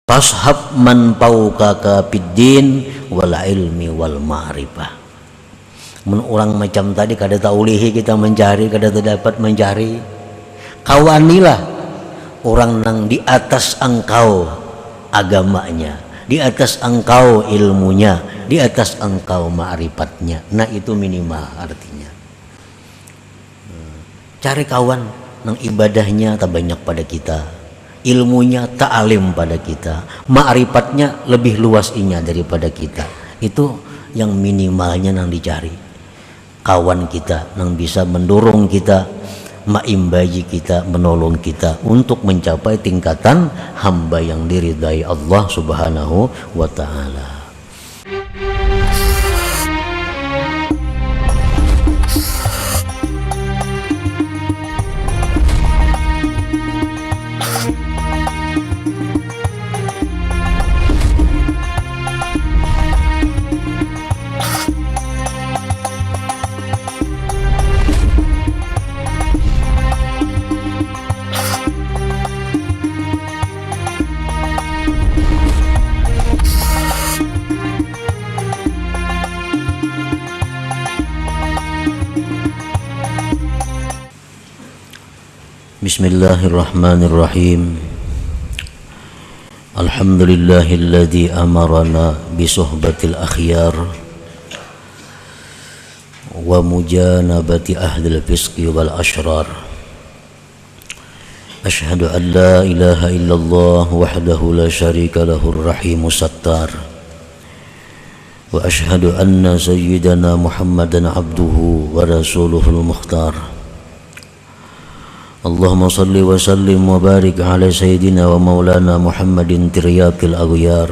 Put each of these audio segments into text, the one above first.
Fashab man fawqaka fiddin wal ilmi wal ma'rifah. Mun orang macam tadi kada taulihi kita mencari, kada dapat mencari, kawanilah orang nang di atas engkau agamanya, di atas engkau ilmunya, di atas engkau ma'rifatnya. Nah itu minimal artinya. Cari kawan nang ibadahnya tak banyak pada kita, ilmunya tak alim pada kita, ma'rifatnya lebih luas inya daripada kita. Itu yang minimalnya nang dicari. Kawan kita yang bisa mendorong kita, maimbaji kita, menolong kita untuk mencapai tingkatan hamba yang diridai Allah Subhanahu wa ta'ala. Bismillahirrahmanirrahim. Alhamdulillahilladzi amarana bisuhbatil akhyar wa mujanabati ahlil fisqi wal ashrar. Ashhadu an la ilaha illallah wahdahu la syarika lahur rahimus sattar. Wa ashhadu anna sayyidana Muhammadan abduhu wa rasuluhul mukhtar. Allahumma salli wa sallim wa barik ala sayyidina wa maulana Muhammadin tiryakil aghyar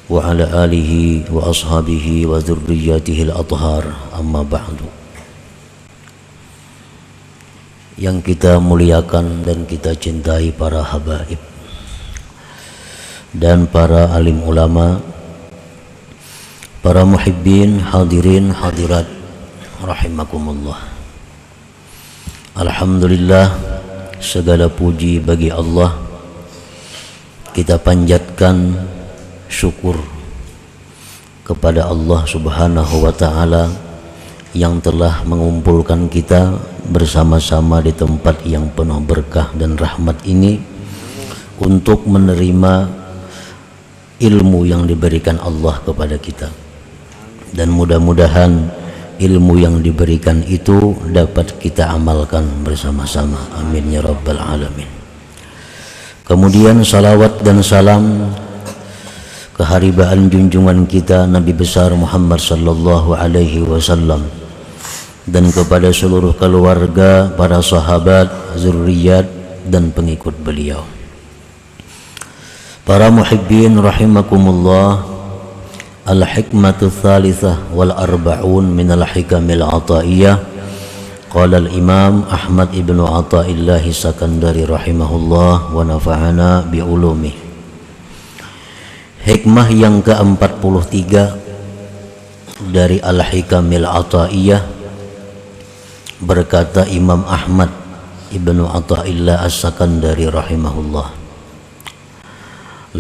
wa ala alihi wa ashabihi wa dzurriyyatihil athhar, amma ba'du. Yang kita muliakan dan kita cintai para habaib dan para alim ulama, para muhibbin, hadirin hadirat rahimakumullah. Alhamdulillah, segala puji bagi Allah. Kita panjatkan syukur kepada Allah Subhanahu wa ta'ala yang telah mengumpulkan kita bersama-sama di tempat yang penuh berkah dan rahmat ini untuk menerima ilmu yang diberikan Allah kepada kita. Dan mudah-mudahan ilmu yang diberikan itu dapat kita amalkan bersama-sama. Amin ya rabbal alamin. Kemudian salawat dan salam keharibaan junjungan kita Nabi besar Muhammad sallallahu alaihi wasallam dan kepada seluruh keluarga, para sahabat, zurriyat dan pengikut beliau. Para muhibbin rahimakumullah, al-hikmatu tsalitsah wal arba'un min al-hikamil ataiyah. Qala al-imam Ahmad ibnu Athaillah Sakandari rahimahullah wa nafa'ana bi ulumih. Hikmah yang ke-43 dari al-hikamil ataiyah, berkata Imam Ahmad ibnu Athaillah As-Sakandari rahimahullah,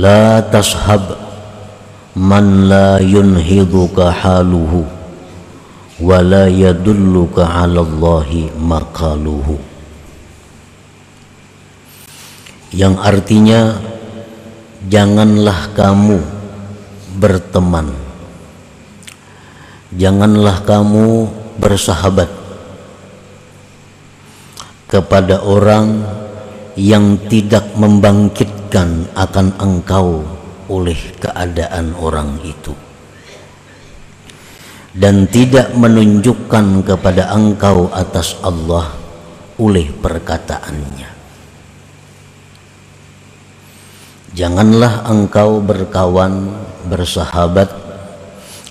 la tashab man la yunhiduka haluhu wa la yadulluka ala Allahi maqaluhu. Yang artinya, janganlah kamu berteman, janganlah kamu bersahabat kepada orang yang tidak membangkitkan akan engkau oleh keadaan orang itu dan tidak menunjukkan kepada engkau atas Allah oleh perkataannya. Janganlah engkau berkawan, bersahabat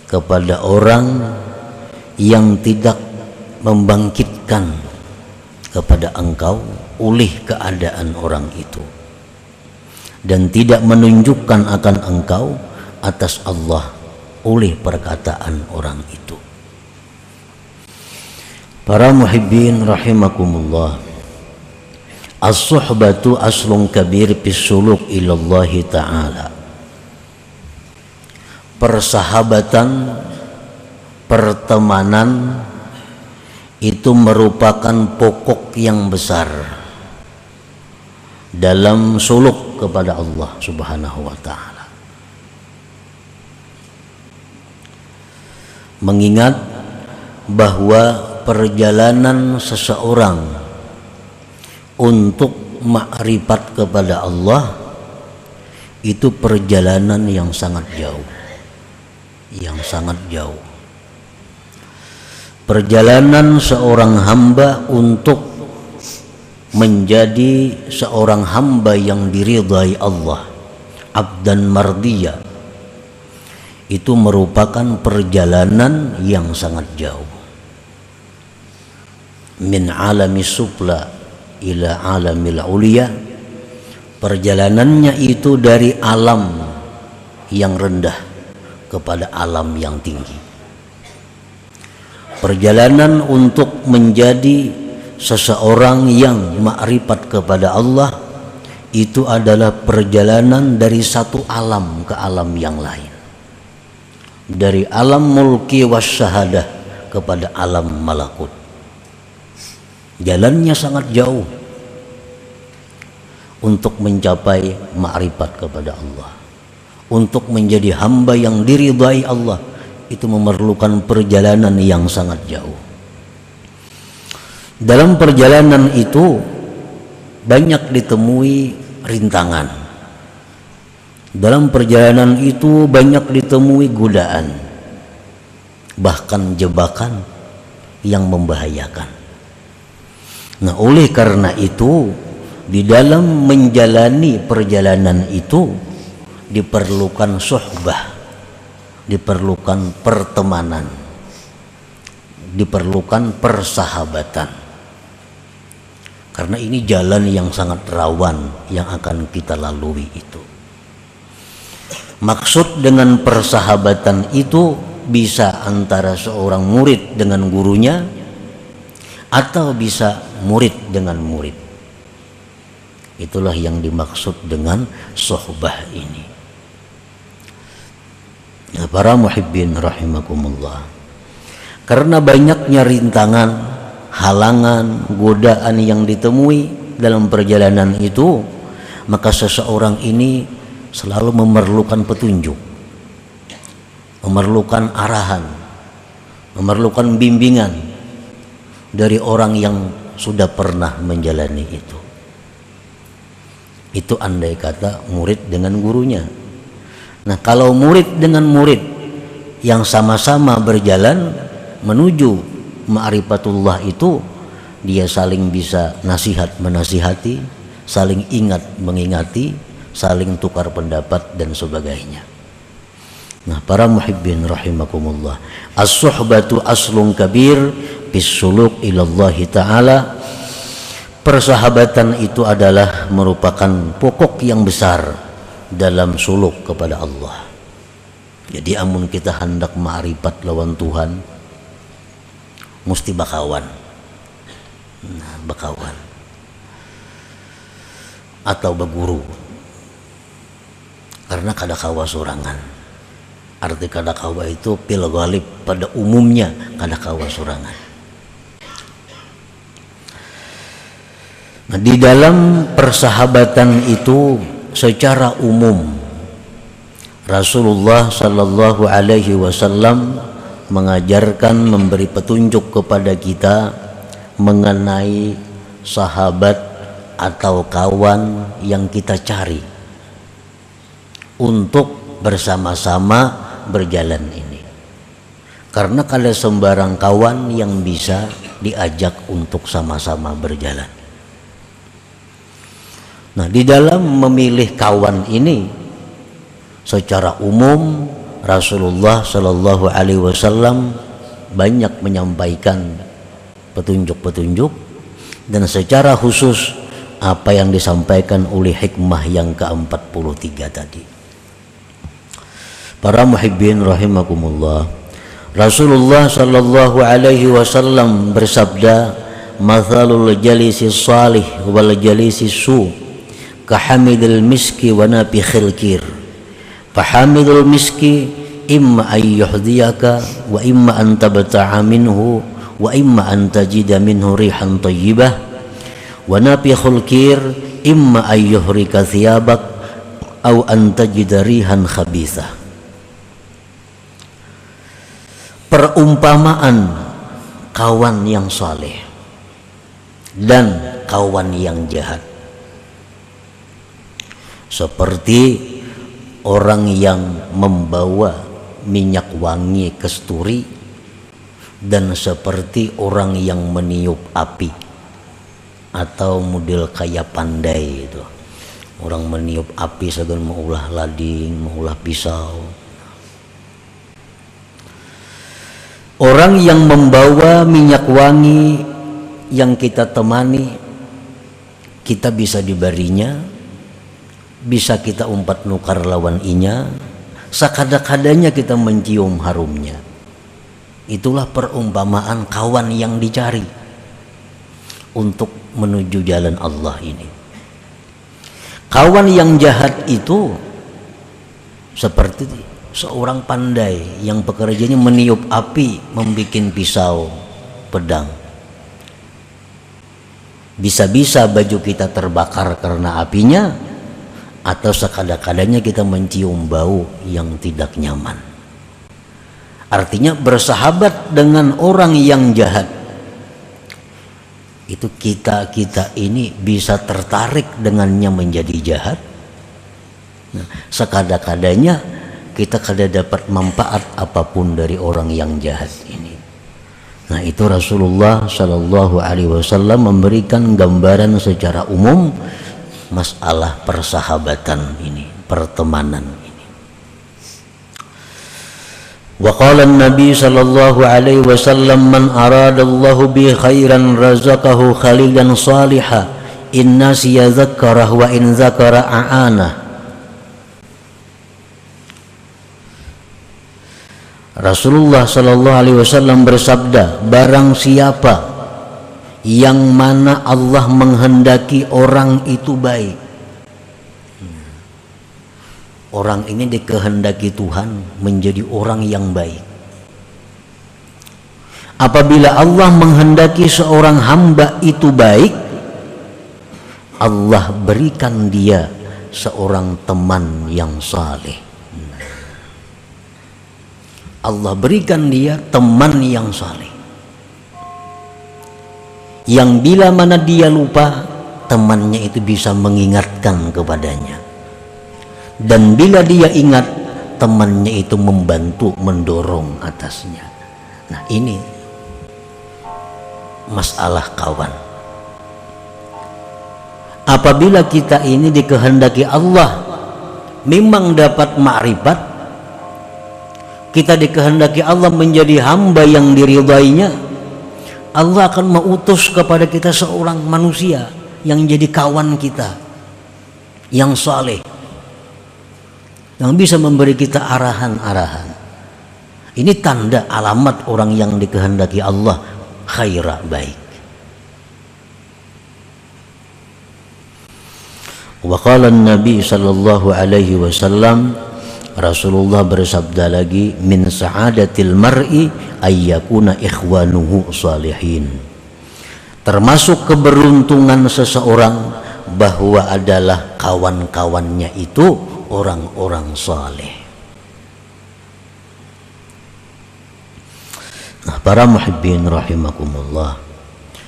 kepada orang yang tidak membangkitkan kepada engkau oleh keadaan orang itu dan tidak menunjukkan akan engkau atas Allah oleh perkataan orang itu. Para muhibbin rahimakumullah, As-suhbatu aslun kabir fis suluk ilallahi ta'ala. Persahabatan, pertemanan itu merupakan pokok yang besar dalam suluk kepada Allah Subhanahu wa ta'ala. Mengingat bahwa perjalanan seseorang untuk makrifat kepada Allah itu perjalanan yang sangat jauh, perjalanan seorang hamba untuk menjadi seorang hamba yang diridhai Allah, abdan mardiya, itu merupakan perjalanan yang sangat jauh. Min alami sufla ila alamil ulia, perjalanannya itu dari alam yang rendah kepada alam yang tinggi. Perjalanan untuk menjadi seseorang yang makrifat kepada Allah itu adalah perjalanan dari satu alam ke alam yang lain, dari alam mulki wasyahadah kepada alam malakut. Jalannya sangat jauh untuk mencapai makrifat kepada Allah, untuk menjadi hamba yang diridhai Allah. Itu memerlukan perjalanan yang sangat jauh. Dalam perjalanan itu banyak ditemui rintangan. Dalam perjalanan itu banyak ditemui godaan, bahkan jebakan yang membahayakan. Nah, oleh karena itu di dalam menjalani perjalanan itu diperlukan suhbah, diperlukan pertemanan, diperlukan persahabatan. Karena ini jalan yang sangat rawan yang akan kita lalui itu. Maksud dengan persahabatan itu bisa antara seorang murid dengan gurunya, atau bisa murid dengan murid. Itulah yang dimaksud dengan sohbah ini. Nah, para muhibbin rahimakumullah, karena banyaknya rintangan, halangan, godaan yang ditemui dalam perjalanan itu, maka seseorang ini selalu memerlukan petunjuk, memerlukan arahan, memerlukan bimbingan dari orang yang sudah pernah menjalani itu. Itu andai kata murid dengan gurunya. Nah, kalau murid dengan murid yang sama-sama berjalan menuju ma'rifatullah itu, dia saling bisa nasihat menasihati, saling ingat mengingati, saling tukar pendapat dan sebagainya. Nah, para muhibbin rahimakumullah, as-suhbatu aslun kabir bis suluk ilallahi ta'ala. Persahabatan itu adalah merupakan pokok yang besar dalam suluk kepada Allah. Jadi amun kita hendak ma'rifat lawan Tuhan, mesti bakawan. Nah, bakawan atau beguru. Karena kada kawa sorangan. Arti kada kawa itu pil ghalib, pada umumnya kada kawa sorangan. Nah, di dalam persahabatan itu secara umum Rasulullah sallallahu alaihi wasallam mengajarkan, memberi petunjuk kepada kita mengenai sahabat atau kawan yang kita cari untuk bersama-sama berjalan ini. Karena kada sembarang kawan yang bisa diajak untuk sama-sama berjalan. Nah, di dalam memilih kawan ini secara umum Rasulullah Shallallahu Alaihi Wasallam banyak menyampaikan petunjuk-petunjuk, dan secara khusus apa yang disampaikan oleh hikmah yang ke-43 tadi. Para muhibbin rahimakumullah, Rasulullah Shallallahu Alaihi Wasallam bersabda, mathalul jalisi salih wal jalisi su kahamidil miski wa nafikhil kir. Fahamidul miski imma an yuhdiyaka wa imma an tabta'a minhu wa imma an tajida minhu rihan tayyibah, wa nafikhul kir imma an yuhrika thiyabak aw an tajida rihan khabithah. Perumpamaan kawan yang saleh dan kawan yang jahat seperti orang yang membawa minyak wangi kesturi dan seperti orang yang meniup api, atau model kayak pandai itu, orang meniup api segala mengulah lading, mengulah pisau. Orang yang membawa minyak wangi yang kita temani, kita bisa diberinya, bisa kita umpat nukar lawan inya, sakada-kadanya kita mencium harumnya. Itulah perumpamaan kawan yang dicari untuk menuju jalan Allah ini. Kawan yang jahat itu seperti seorang pandai yang pekerjaannya meniup api, membikin pisau, pedang. Bisa-bisa baju kita terbakar karena apinya, atau sekada-kadanya kita mencium bau yang tidak nyaman. Artinya bersahabat dengan orang yang jahat itu kita ini bisa tertarik dengannya menjadi jahat. Nah, sekada-kadanya kita kada dapat manfaat apapun dari orang yang jahat ini. Nah, itu Rasulullah Shallallahu Alaihi Wasallam memberikan gambaran secara umum masalah persahabatan ini, pertemanan ini. Wa qala an-nabi sallallahu alaihi wasallam man aradallahu bi khairan razaqahu khalilan salihah in nasiya dzakara wa in dzakara a'ana. Rasulullah sallallahu alaihi wasallam bersabda, barang siapa yang mana Allah menghendaki orang itu baik, orang ini dikehendaki Tuhan menjadi orang yang baik. Apabila Allah menghendaki seorang hamba itu baik, Allah berikan dia seorang teman yang saleh. Allah berikan dia teman yang saleh, yang bila mana dia lupa, temannya itu bisa mengingatkan kepadanya, dan bila dia ingat, temannya itu membantu, mendorong atasnya. Nah, ini masalah kawan. Apabila kita ini dikehendaki Allah memang dapat makrifat, kita dikehendaki Allah menjadi hamba yang diridainya, Allah akan mengutus kepada kita seorang manusia yang jadi kawan kita, yang saleh, yang bisa memberi kita arahan-arahan. Ini tanda alamat orang yang dikehendaki Allah khaira, baik. Wa qala an-nabi sallallahu alaihi wasallam, Rasulullah bersabda lagi, min sa'adatil mar'i ayyakuna ikhwanuhu salihin. Termasuk keberuntungan seseorang bahwa adalah kawan-kawannya itu orang-orang saleh. Nah, para muhibbin rahimakumullah,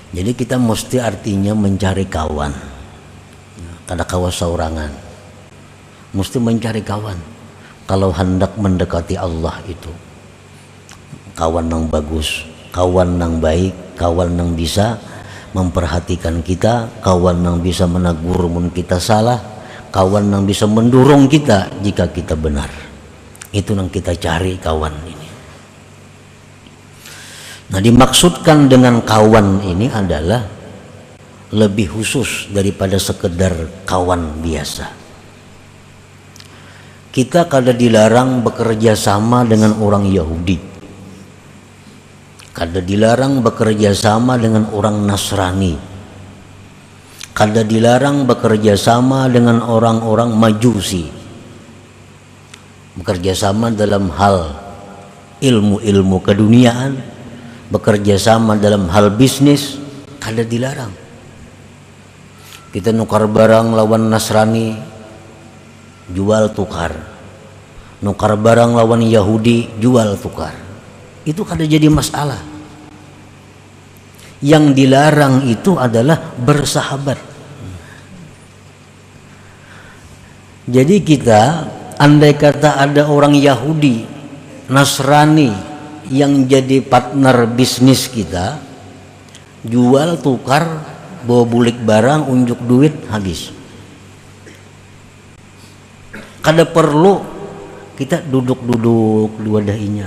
jadi kita mesti artinya mencari kawan. Kada kawan saurangan, mesti mencari kawan. Kalau hendak mendekati Allah itu kawan yang bagus, kawan yang baik, kawan yang bisa memperhatikan kita, kawan yang bisa menegur mun kita salah, kawan yang bisa mendorong kita jika kita benar. Itu yang kita cari kawan ini. Nah, dimaksudkan dengan kawan ini adalah lebih khusus daripada sekedar kawan biasa. Kita kada dilarang bekerja sama dengan orang Yahudi, Kada dilarang bekerja sama dengan orang Nasrani. Kada dilarang bekerja sama dengan orang-orang Majusi. Bekerja sama dalam hal ilmu-ilmu keduniaan, bekerja sama dalam hal bisnis, kada dilarang. Kita nukar barang lawan Nasrani, jual tukar. Nukar barang lawan Yahudi, jual tukar. Itu kada jadi masalah. Yang dilarang itu adalah bersahabat. Jadi kita, andai kata ada orang Yahudi, Nasrani yang jadi partner bisnis kita, jual tukar, bawa bulik barang, unjuk duit, habis. Kada perlu kita duduk-duduk di wadainya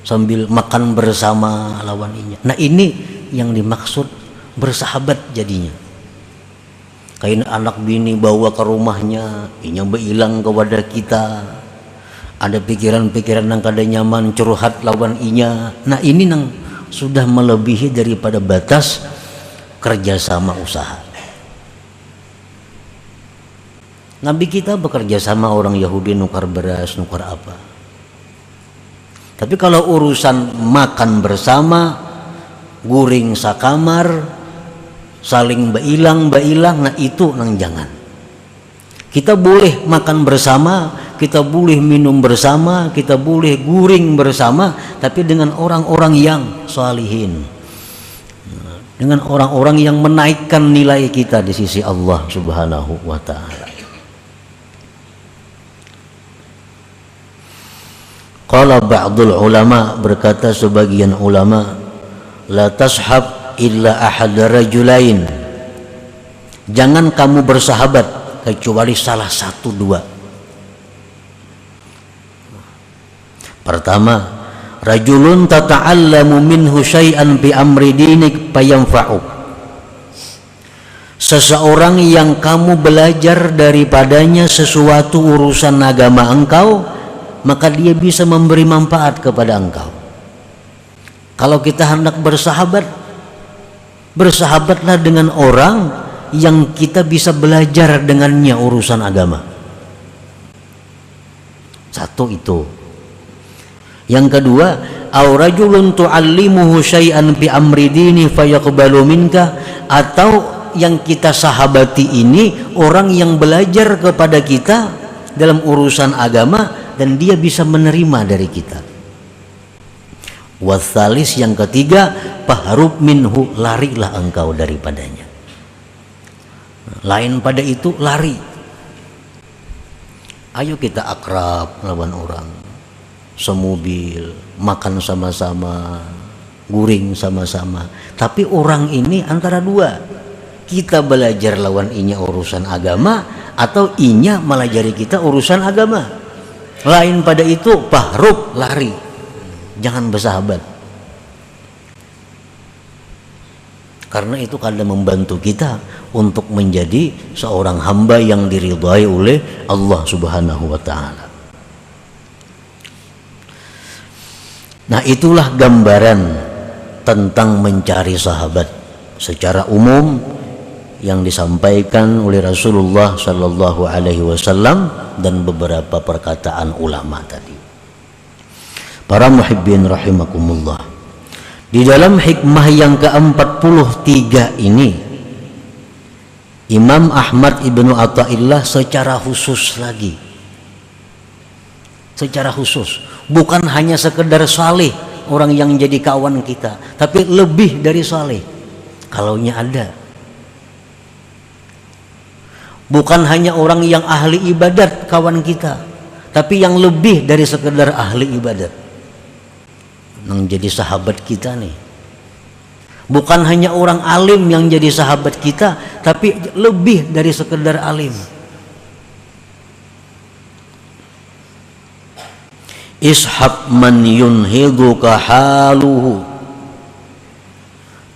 sambil makan bersama lawan inya. Nah ini yang dimaksud bersahabat jadinya. Kain anak bini bawa ke rumahnya, inya beilang ke wadah kita. Ada pikiran-pikiran yang kada nyaman, curhat lawan inya. Nah ini nang sudah melebihi daripada batas kerjasama usaha. Nabi kita bekerja sama orang Yahudi, nukar beras, nukar apa. Tapi kalau urusan makan bersama, guring sakamar, saling bailang, nah itu nang jangan. Kita boleh makan bersama, kita boleh minum bersama, kita boleh guring bersama, tapi dengan orang-orang yang salihin, dengan orang-orang yang menaikkan nilai kita di sisi Allah Subhanahu wa ta'ala. Qala ba'dul ulama, berkata sebagian ulama, la tashab illa ahad rajulain, jangan kamu bersahabat kecuali salah satu dua. Pertama, rajulun tata'allamu minhu syai'an bi amri dinik fayanfa'uk, seseorang yang kamu belajar daripadanya sesuatu urusan agama engkau, maka dia bisa memberi manfaat kepada engkau. Kalau kita hendak bersahabat, bersahabatlah dengan orang yang kita bisa belajar dengannya urusan agama. Satu itu. Yang kedua, aw rajulun tu'allimuhu syai'an bi amri dini fayaqbalu minka, atau yang kita sahabati ini orang yang belajar kepada kita dalam urusan agama dan dia bisa menerima dari kita. Wasalis, yang ketiga, fahrub minhu, larilah engkau daripadanya. Lain pada itu lari. Ayo kita akrab lawan orang, semobil, makan sama-sama, guring sama-sama. Tapi orang ini antara dua, kita belajar lawan inya urusan agama, atau inya melajari kita urusan agama. Lain pada itu fahrub, lari, jangan bersahabat. Karena itu kadang membantu kita untuk menjadi seorang hamba yang diridhai oleh Allah Subhanahu wa ta'ala. Nah itulah gambaran tentang mencari sahabat secara umum yang disampaikan oleh Rasulullah Sallallahu Alaihi Wasallam dan beberapa perkataan ulama tadi. Para muhibbin rahimakumullah, di dalam hikmah yang ke-43 ini, Imam Ahmad Ibnu Athaillah secara khusus lagi, secara khusus, bukan hanya sekedar saleh orang yang jadi kawan kita, tapi lebih dari saleh kalaunya ada. Bukan hanya orang yang ahli ibadat kawan kita, tapi yang lebih dari sekedar ahli ibadat yang jadi sahabat kita nih. Bukan hanya orang alim yang jadi sahabat kita, tapi lebih dari sekedar alim. Ishab man yunhiduka haluhu,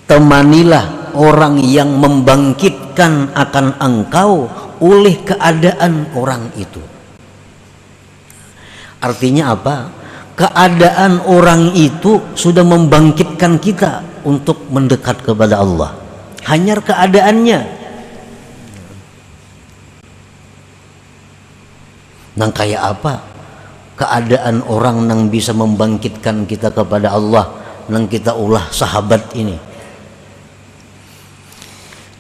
temanilah orang yang membangkitkan akan engkau oleh keadaan orang itu. Artinya apa? keadaan orang itu sudah membangkitkan kita untuk mendekat kepada Allah. Hanya keadaannya. Nang kayak apa? Keadaan orang nang bisa membangkitkan kita kepada Allah, nang kita ulah sahabat ini.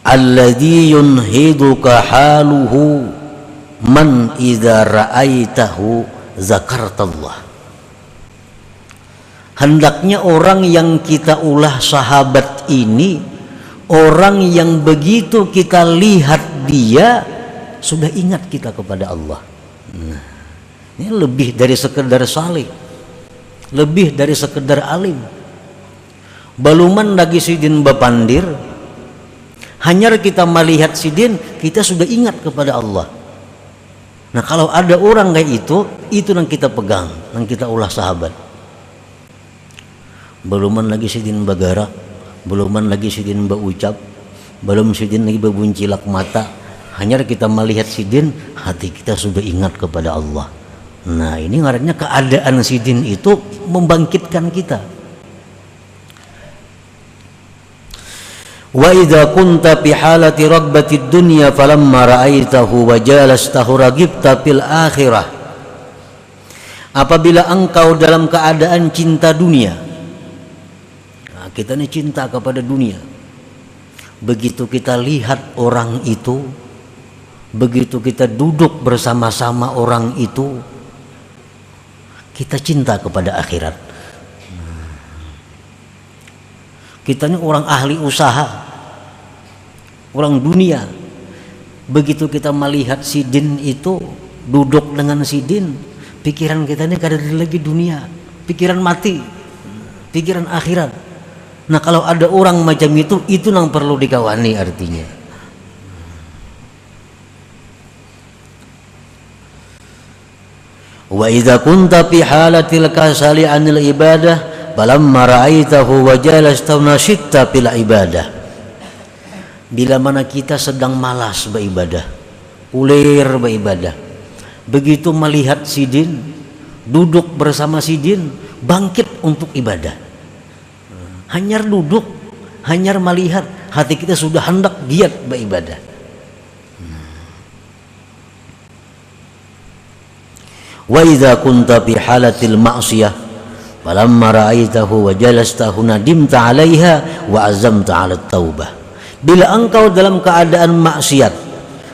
Alladzi yunhiduka haluhu man idza ra'aitahu zakartallah. Hendaknya orang yang kita ulah sahabat ini orang yang begitu kita lihat dia sudah ingat kita kepada Allah. Nah, ini lebih dari sekedar salih, lebih dari sekedar alim. Baluman lagi sidin bapandir, hanya kita melihat sidin kita sudah ingat kepada Allah. Nah kalau ada orang kayak itu yang kita pegang, yang kita ulah sahabat. Beluman lagi sidin bagara, beluman lagi sidin baucap, belum sidin lagi bebuncilak mata. Hanya kita melihat sidin, hati kita sudah ingat kepada Allah. Nah ini ngarannya keadaan sidin itu membangkitkan kita. Wa idza kunta fi halati ragbati dunya falamma ra'aitahu wa jalastahu ragibta fil akhirah. Apabila engkau dalam keadaan cinta dunia, nah, kita ini cinta kepada dunia. Begitu kita lihat orang itu, begitu kita duduk bersama-sama orang itu, kita cinta kepada akhirat. Kita ini orang ahli usaha, orang dunia. Begitu kita melihat sidin itu, duduk dengan sidin, pikiran kita ini kada lagi dunia, pikiran mati, pikiran akhirat. Nah kalau ada orang macam itu yang perlu dikawani artinya. Wa idza kunta fi halatil kasali 'anil ibadah falamma ra'aitahu wa jalastahu nashitta fil ibadah. Bila mana kita sedang malas beribadah, ulir beribadah, begitu melihat sidin, duduk bersama sidin, bangkit untuk ibadah. Hanya duduk, hanya melihat, hati kita sudah hendak giat beribadah. Wa idza kunta fi halatil ma'siyah falamma ra'aitahu wa jalastahu nadimta 'alaiha wa azamta 'ala taubah. Bila engkau dalam keadaan maksiat,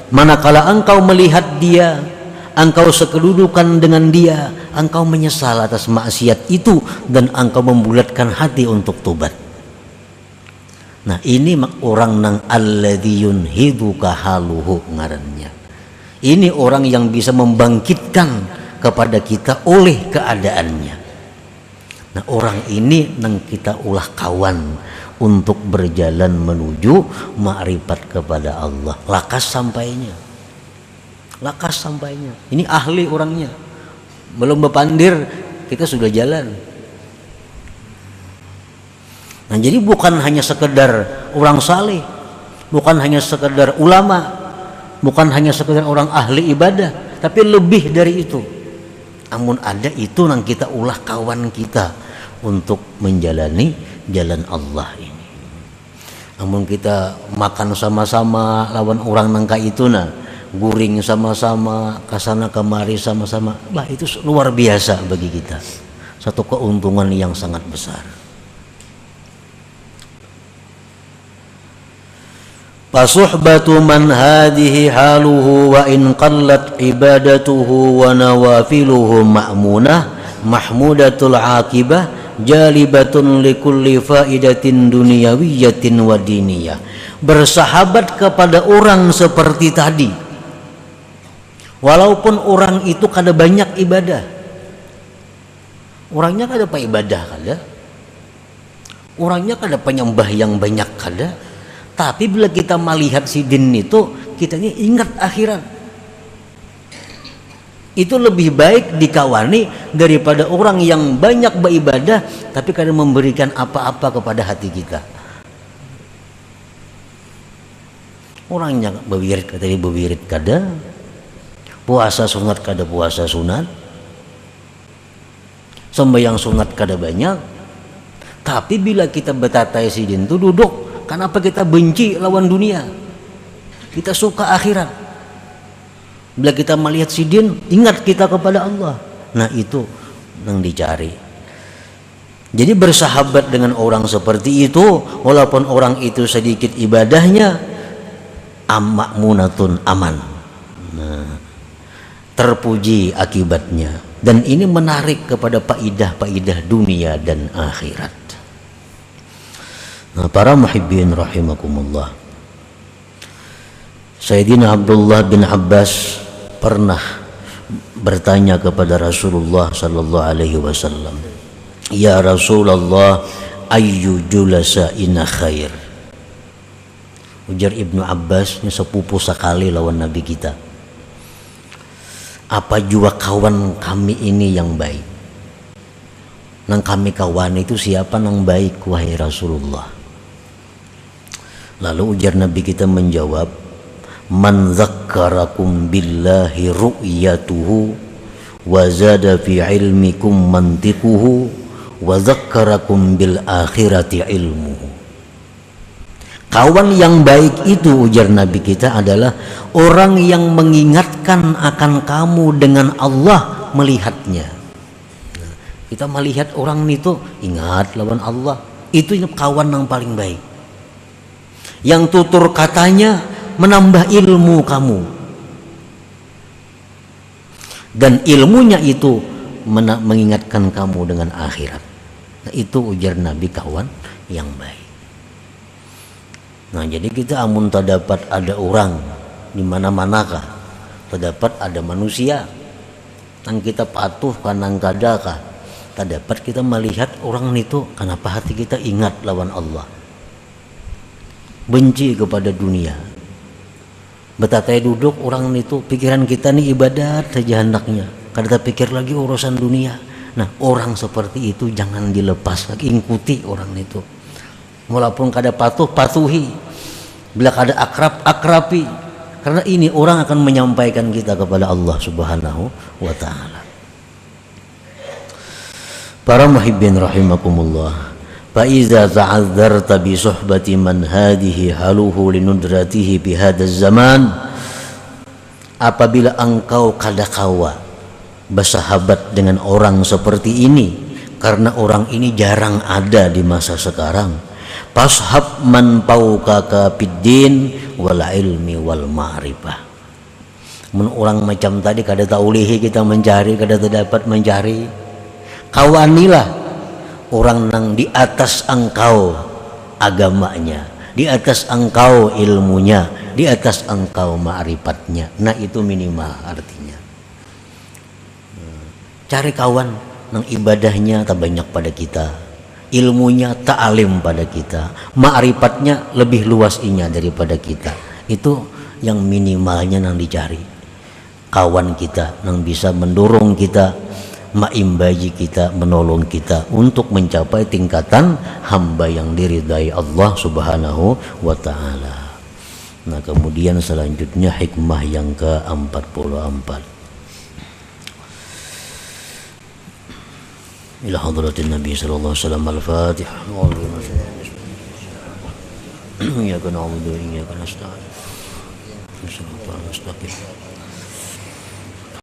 manakala engkau melihat dia, engkau sekedudukan dengan dia, engkau menyesal atas maksiat itu dan engkau membulatkan hati untuk tobat. Nah ini orang nang alladzi yunhiduka haluhu ngarannya. Ini orang yang bisa membangkitkan kepada kita oleh keadaannya. Nah orang ini nang kita ulah kawan untuk berjalan menuju ma'rifat kepada Allah. Lakas sampainya, lakas sampainya. Ini ahli orangnya, belum berpandir kita sudah jalan. Nah jadi bukan hanya sekedar orang saleh, bukan hanya sekedar ulama, bukan hanya sekedar orang ahli ibadah, tapi lebih dari itu. Amun ada itu nang kita ulah kawan kita untuk menjalani jalan Allah ini. Amun kita makan sama-sama lawan orang nangka itu nah, guring sama-sama, kasana kemari sama-sama, bah itu luar biasa bagi kita. Satu keuntungan yang sangat besar. Fasuhbatu man hadhihi haluhu wa in qallat ibadatuhu wa nawafiluhu ma'munah mahmudatul aqibah jalibatun likulli faidatin dunyawiyatin wa diniyah. Bersahabat kepada orang seperti tadi, walaupun orang itu kada banyak ibadah, orangnya kada apa ibadah kada, orangnya kada penyembah yang banyak kada, tapi bila kita melihat sidin itu, kita ini ingat akhirat. Itu lebih baik dikawani daripada orang yang banyak beribadah tapi kadang memberikan apa-apa kepada hati kita. Orangnya berwirid kada berwirid kada, puasa sunat kada puasa sunat, sembahyang sunat kada banyak. Tapi bila kita betatai sidin itu duduk, kenapa kita benci lawan dunia? Kita suka akhirat. Bila kita melihat sidin, ingat kita kepada Allah. Nah itu yang dicari. Jadi bersahabat dengan orang seperti itu, walaupun orang itu sedikit ibadahnya, makmunatun aman. Nah, terpuji akibatnya. Dan ini menarik kepada faidah-faidah dunia dan akhirat. Nah, para muhibbin rahimakumullah. Sayyidina Abdullah bin Abbas pernah bertanya kepada Rasulullah sallallahu alaihi wasallam, "Ya Rasulullah, ayyu julasa'ina khair?" Ujar Ibnu Abbas, ini sepupu sekali lawan Nabi kita. Apa jua kawan kami ini yang baik? Nang kami kawan itu siapa nang baik, wahai Rasulullah? Lalu ujar Nabi kita menjawab, man zakkarakum billahi ru'yatuhu wa zada fi ilmikum mantiquhu wa zakkarakum bil akhirati ilmuhu. Kawan yang baik itu, ujar Nabi kita, adalah orang yang mengingatkan akan kamu dengan Allah melihatnya. Kita melihat orang itu, ingat lawan Allah. Itu kawan yang paling baik. Yang tutur katanya menambah ilmu kamu. Dan ilmunya itu mengingatkan kamu dengan akhirat. Nah, itu ujar Nabi kawan yang baik. Nah, jadi kita amun terdapat ada orang di mana-manakah, terdapat ada manusia yang kita patuh kanang kadakah, terdapat kita melihat orang itu, kenapa hati kita ingat lawan Allah, benci kepada dunia. Betatai duduk orang itu, pikiran kita nih ibadat saja hendaknya, kada pikir lagi urusan dunia. Nah, orang seperti itu jangan dilepas lagi, ikuti orang itu. Walaupun kada patuh, patuhi. Bila kada akrab, akrabi. Karena ini orang akan menyampaikan kita kepada Allah Subhanahu wa ta'ala. Para muhibbin rahimakumullah. Fa'iza ta'adzarta bi suhbati man hadihi haluhu linudratihi bihadaz zaman. Apabila engkau kada kawa bersahabat dengan orang seperti ini, karena orang ini jarang ada di masa sekarang, fashab man paukaka fiddin wal ilmi wal ma'rifah. Orang macam tadi kada taulihi kita mencari, kada terdapat mencari, kawanilah orang nang di atas engkau agamanya, di atas engkau ilmunya, di atas engkau ma'rifatnya. Nah itu minimal artinya. Cari kawan nang ibadahnya tak banyak pada kita, ilmunya tak alim pada kita, ma'rifatnya lebih luas inya daripada kita. Itu yang minimalnya nang dicari. Kawan kita nang bisa mendorong kita, maimbaji kita, menolong kita untuk mencapai tingkatan hamba yang diridai Allah Subhanahu wa ta'ala. Nah, kemudian selanjutnya hikmah yang ke-44. إلى حضرة النبي صلى الله عليه وسلم الفاتحة. إياك نعبد وإياك نستعين.